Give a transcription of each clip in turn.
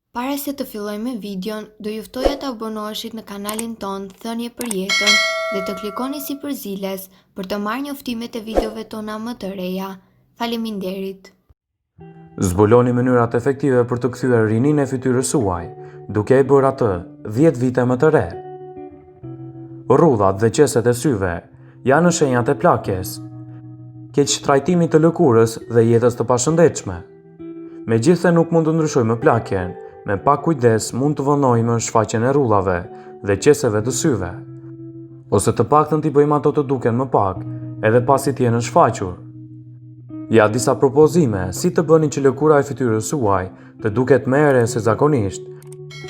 Para se të fillojmë videon, do juftoja të abonoheshit në kanalin ton Thënie për Jetën dhe të klikoni si përziles për të marrë njoftimet e videove tona më të reja. Faleminderit. Zbuloni mënyrat efektive për të kthyer rinin e fytyrës suaj, duke e bërë atë 10 vite më të re. Rrudhat dhe qeset e syve janë në shenjat e plakjes, keq trajtimi të lëkurës dhe jetës të pashëndetshme. Megjithëse nuk mund të ndryshojmë plakjen, me pak kujdes mund të vënojmë shfaqjen e rrudhave dhe qeseve të syve, ose të paktën t'i bëjmë ato të duken më pak, edhe pasi t'jenë shfaqur. Ja disa propozime si të bëni që lëkura e fytyrës suaj të duket më e re se zakonisht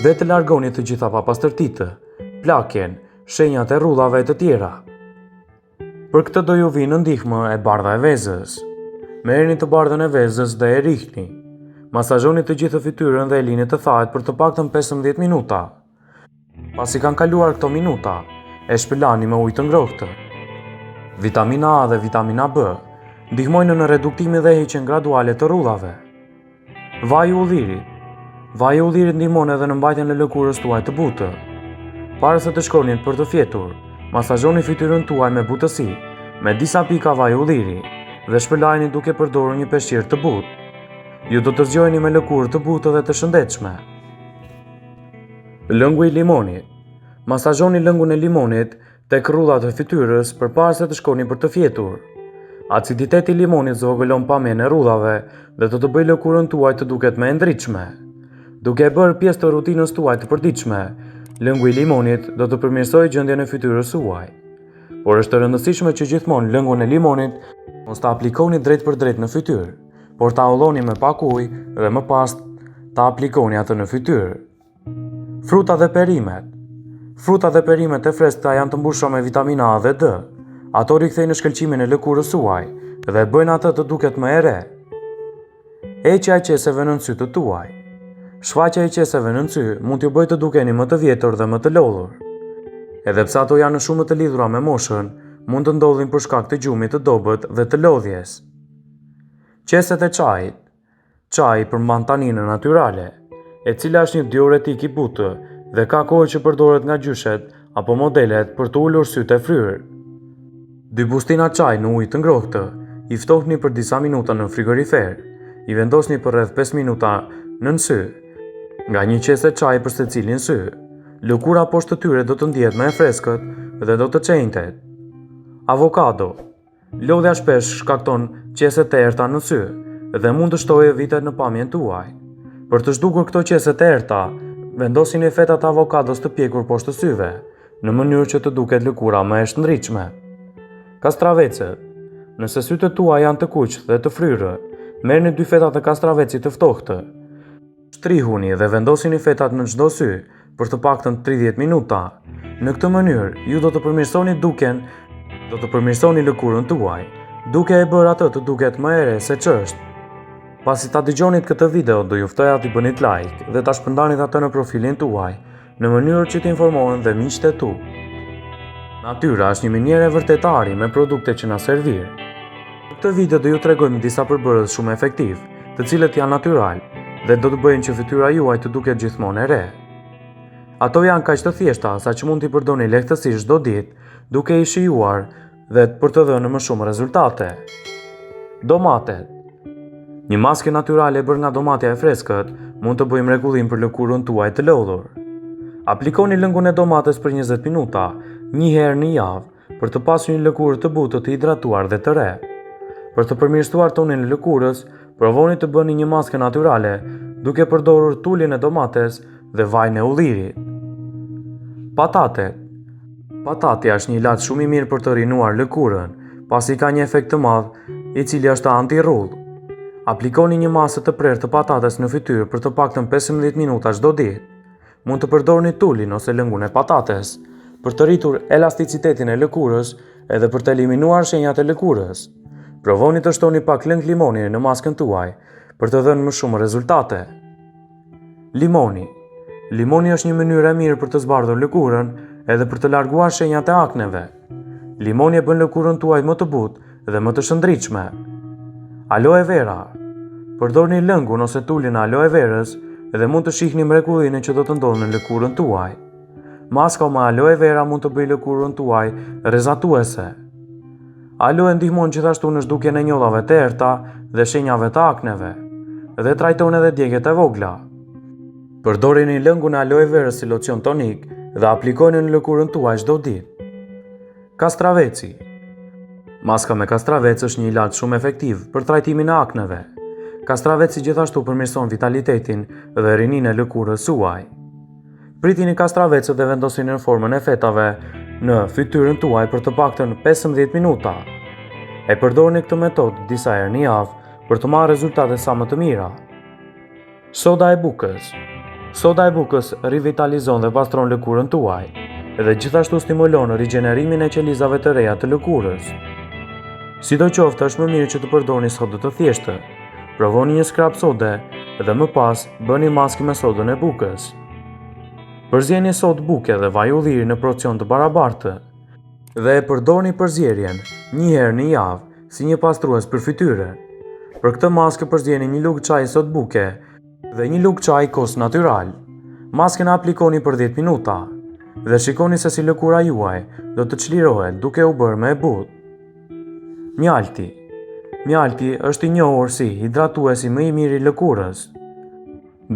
dhe të largoni të gjitha papastërtitë, plakjen, shenjat e rrudhave e të tjera. Për këtë do ju vi në ndihmë e bardha e vezës. Merrni të bardhën e vezës dhe e rihni. Masazhoni të gjithë fytyrën dhe e lini të thahet për të paktën 15 minuta. Pasi kanë kaluar këto minuta, e shpëlani me ujë të ngrohtë. Vitamina A dhe vitamina B ndihmojnë në reduktimin dhe heqjen graduale të rrudhave. Vaji i ullirit. Vaji i ullirit ndihmon edhe në mbajtjen e lëkurës tuaj të butë. Para se të shkoni për të fjetur, masazhoni fytyrën tuaj me butësi, me disa pika vaji i ullirit dhe shpëlajini duke përdorur një peshqir të butë. Ju do të zgjojeni me lëkurë të butë dhe të shëndetshme. Lëngu i limonit. Masazhoni lëngun e limonit tek rrudhat e fytyrës përpara se të shkoni për të fjetur. Aciditeti i limonit zvogëlon pamjen e rrudhave dhe do të bëjë lëkurën tuaj të duket më e ndritshme. Duke e bërë pjesë të rutinës tuaj të përditshme, lëngu i limonit do të përmirësojë gjendjen e fytyrës suaj. Por është e rëndësishme që gjithmonë lëngun e limonit mos ta aplikoni drejt për drejt në fytyrë, por ta ulloni me pak ujë dhe më pas ta aplikoni atë në fytyrë. Fruta dhe perimet. Fruta dhe perimet e freskëta janë të mbushura me vitamina A dhe D. Ato rikthejnë shkëlqimin e lëkurës suaj dhe bëjnë atë të duket më e re. Heqja e qeseve në sy të tuaj. Shfaqja e qeseve në sy mund t'ju bëjë të dukeni më të vjetër dhe më të lodhur. Edhe pse ato janë shumë të lidhura me moshën, mund të ndodhin për shkak të gjumit të dobët dhe të lodhjes. Qeset e çajit. Çaji përmban taninën natyrale, e cila është një diuretik i butë dhe ka kohë që përdoret nga gjyshet apo modelet për të ulur sytë e fryrë. 2 bustina çaj në ujë të ngrohtë, i ftohni për disa minuta në frigorifer, i vendosni për rreth 5 minuta nën sy, nga një qese çaj për secilin sy. Lëkura poshtë të tyre do të ndihet më e freskët dhe do të çenjtet. Avokado. Lodhja shpesh shkakton qese të errta në sy dhe mund të shtojë vitet në pamjen tuaj. Për të zhdukur këto qese të errta, vendosini fetat e avokados të pjekur poshtë syve, në mënyrë që të duket lëkura më e shëndritshme. Kastravecet. Nëse sytë tuaj janë të kuq dhe të fryrë, merrni 2 feta të kastravecit të ftohtë. Shtrihuni dhe vendosini fetat në çdo sy për të paktën 30 minuta. Në këtë mënyrë, ju do të përmirësoni duken, do të përmirësoni lëkurën tuaj, duke e bërë atë të duket më e re se ç'është. Pasi ta dëgjonit këtë video, do ju ftoja t'i bënit like dhe ta shpërndanit atë në profilin tuaj, në mënyrë që t'informohen dhe miqtë e tu. Natyra është një minjere vërtetari me produkte që na servir. Në këtë video do ju tregojmë disa përbërës shumë efektiv, të cilët janë natyral dhe do të bëjnë që fytyra juaj të duket gjithmonë e re. Ato janë kaq të thjeshta sa që mund t'i përdorni lehtësisht çdo ditë, duke i shijuar dhe për të dhënë më shumë rezultate. Domatet. Një maske natyrale bërë nga domatja e freskët mund të bëjë mrekullim për lëkurën tuaj të lodhur. Aplikoni lëngun e domates për 20 minuta, një herë në javë, për të pasur një lëkurë të butë, të hidratuar dhe të re. Për të përmirësuar tonin e lëkurës, provoni të bëni një maske natyrale duke përdorur tulin e domates dhe vajin e ullirit. Patatet. Patatja është një ilaç shumë i mirë për të rinuar lëkurën, pasi ka një efekt të madh, i cili është anti-rrudh. Aplikoni një masë të prerë të patates në fytyrë për të paktën 15 minuta çdo ditë. Mund të përdorni tulin ose lëngun e patates për të rritur elasticitetin e lëkurës edhe për të eliminuar shenjat e lëkurës. Provoni të shtoni pak lëng limoni në maskën tuaj për të dhënë më shumë rezultate. Limoni. Limoni është një mënyrë e mirë për të zbardhur lëkurën edhe për të larguar shenjat e akneve. Limoni e bën lëkurën tuaj më të butë dhe më të shëndritshme. Aloe vera. Përdorni lëngun ose tulin e aloe verës dhe mund të shihni mrekullinë që do të ndodhë në lëkurën tuaj. Maska me aloe vera mund të bëjë lëkurën tuaj rrezatuese. Aloe ndihmon gjithashtu në zhdukjen e njollave të errta dhe shenjave të akneve, dhe trajton edhe djegjet e vogla. Përdorini lëngun e aloe verës si locion tonik dhe aplikojeni në lëkurën tuaj çdo ditë. Kastraveci. Maska me kastravec është një ilaç shumë efektiv për trajtimin e akneve. Kastraveci gjithashtu përmirëson vitalitetin dhe rininë e lëkurës suaj. Pritini kastravecët dhe vendosini në formën e fetave në fytyrën tuaj për të paktën 15 minuta. E përdorni këtë metodë disa herë në javë për të marrë rezultate sa më të mira. Soda e bukës. Soda e bukës rivitalizon dhe pastron lëkurën tuaj dhe gjithashtu stimulon rigjenerimin e qelizave të reja të lëkurës. Sidoqoftë, është më mirë që të përdorni sodë të thjeshtë. Provoni një skrap sode dhe më pas bëni maskë me sodën e bukës. Përzjeni sodë buke dhe vaj ulliri në porcion të barabartë dhe e përdorni përzjerjen një herë në javë si një pastrues për fytyrën. Për këtë maskë përzjeni një lugë çaji sodë buke dhe një lugë çaji kos natyral. Maskën aplikoni për 10 minuta dhe shikoni se si lëkura juaj do të çlirohet duke u bërë më e butë. Mjalti. Mjalti është i njohur si hidratuesi më i mirë i lëkurës.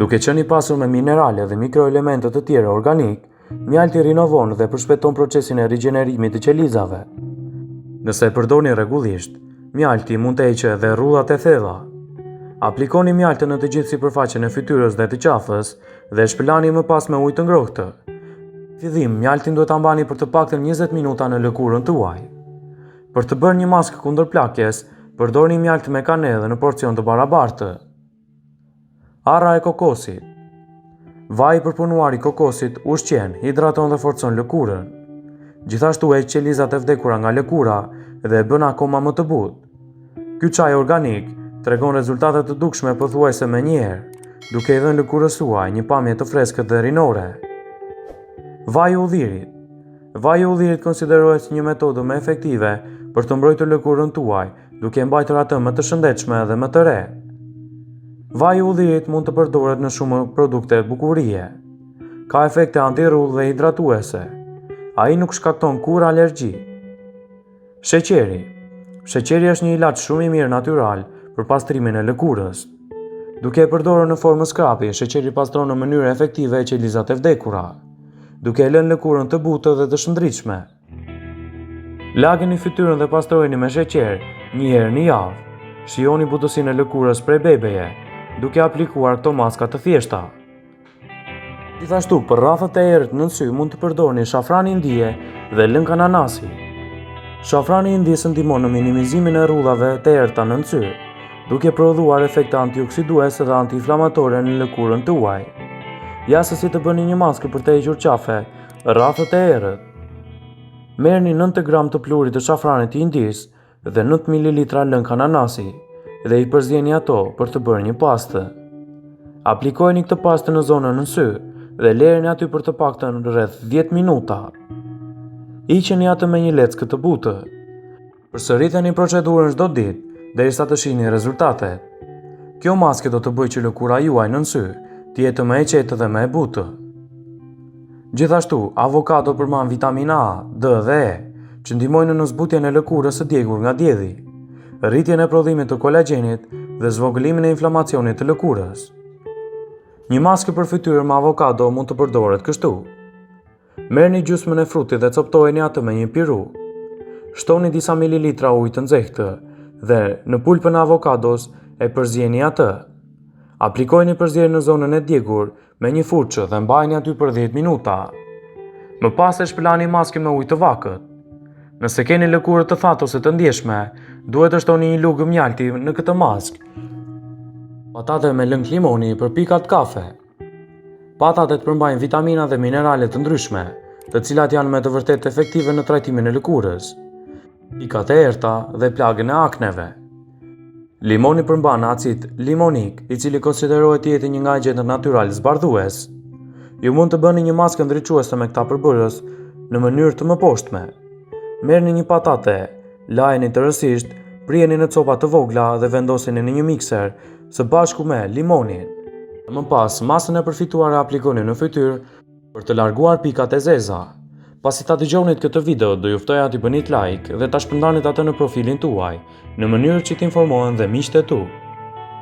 Duke qenë i pasur me minerale dhe mikroelemente të tjera organik, mjalti rinovon dhe përshpejton procesin e rigjenerimit të qelizave. Nëse e përdorni rregullisht, mjalti mund të heqë edhe rrullat e thella. Aplikoni mjaltën në të gjithë sipërfaqen e fytyrës dhe të qafës dhe shpëlani më pas me ujë të ngrohtë. Në fillim, mjaltin duhet ta mbani për të paktën 20 minuta në lëkurën tuaj. Për të bërë një maskë kundër plakjes, përdorni mjalt me kanellë në porcion të barabartë. Arra e kokosit. Vaji i përpunuar i kokosit ushqen, hidraton dhe forcon lëkurën. Gjithashtu heq qelizat e vdekura nga lëkura dhe e bën akoma më të butë. Ky çaj organik tregon rezultate të dukshme pothuajse me njëherë, duke i dhënë lëkurës suaj një pamje të freskët dhe rinore. Vaji i ullirit. Vaji i ullirit konsiderohet si një metodë më efektive për të mbrojtur lëkurën tuaj, duke mbajtur atë më të shëndetshme dhe më të re. Vaji i ullirit mund të përdoret në shumë produkte bukurie. Ka efekte antirrull dhe hidratuese. Ai nuk shkakton kur alergji. Sheqeri. Sheqeri është një ilaç shumë i mirë natyral për pastrimin e lëkurës. Duke e përdorur në formë skrapi, sheqeri pastron në mënyrë efektive qelizat e vdekura, duke e lënë lëkurën të butë dhe të shëndritshme. Lageni fytyrën dhe pastrojeni me sheqer një herë në javë. Shijoni butësinë e lëkurës prej bebeje, duke aplikuar këto maska të thjeshta. Gjithashtu, për rrafët e errët në sy mund të përdorni shafrani indie dhe lëng ananasi. Shafrani indis ndihmon në minimizimin e rrullave të errta në sy, duke prodhuar efekte antioksiduese dhe antiinflamatore në lëkurën tuaj. Ja se si të bëni një maskë për të hequr qafe, rrafët e errët. Merrni 90 gram të pluhurit të shafranit indis dhe 9 ml lëng ananasi dhe i përzjeni ato për të bërë një pastë. Aplikojeni këtë pastë në zonën në sy dhe lëreni aty për të paktën rreth 10 minuta. Hiqeni atë me një leckë të butë. Përsëriteni procedurën çdo ditë derisa të shihni rezultatet. Kjo maskë do të bëjë që lëkura juaj në sy të jetë më e qetë dhe më e butë. Gjithashtu, avokado përmban vitamina A, D dhe E, që ndihmojnë në zbutjen e lëkurës së djegur nga dielli, rritjen e prodhimit të kolagjenit dhe zvogëlimin e inflamacionit të lëkurës. Një maskë për fytyrë me avokado mund të përdoret kështu. Merrni gjysmën e frutit dhe coptojeni atë me një piru. Shtoni disa mililitra ujë të nxehtë dhe në pulpën e avokados e përzjeni atë. Aplikojeni përzierjen në zonën e djegur me një furçë dhe mbajini aty për 10 minuta. Më pas e shpëlani maskën me ujë të vakët. Nëse keni lëkurë të thatë ose të ndjeshme, duhet të shtoni një lugë mjalti në këtë maskë. Patate me lëng limoni për pikat kafe. Patatet përmbajnë vitamina dhe minerale të ndryshme, të cilat janë me të vërtetë efektive në trajtimin e lëkurës, pikat e errta dhe plagën e akneve. Limoni përmban acid limonik, i cili konsiderohet të jetë një nga agjentet natyral zbardhues. Ju mund të bëni një maskë ndriçuese me këta përbërës në mënyrë të mëposhtme. Merrni një patate, lajeni të rësisht, prijeni në copa të vogla dhe vendoseni në një mikser së bashku me limonin. Më pas, masën e përfituar e aplikoni në fytyrë për të larguar pikat e zeza. Pasi ta dëgjonit këtë video, do ju ftoja t'i bënit like dhe ta shpërndanit atë në profilin tuaj, në mënyrë që t'informohen dhe miqtë e tu.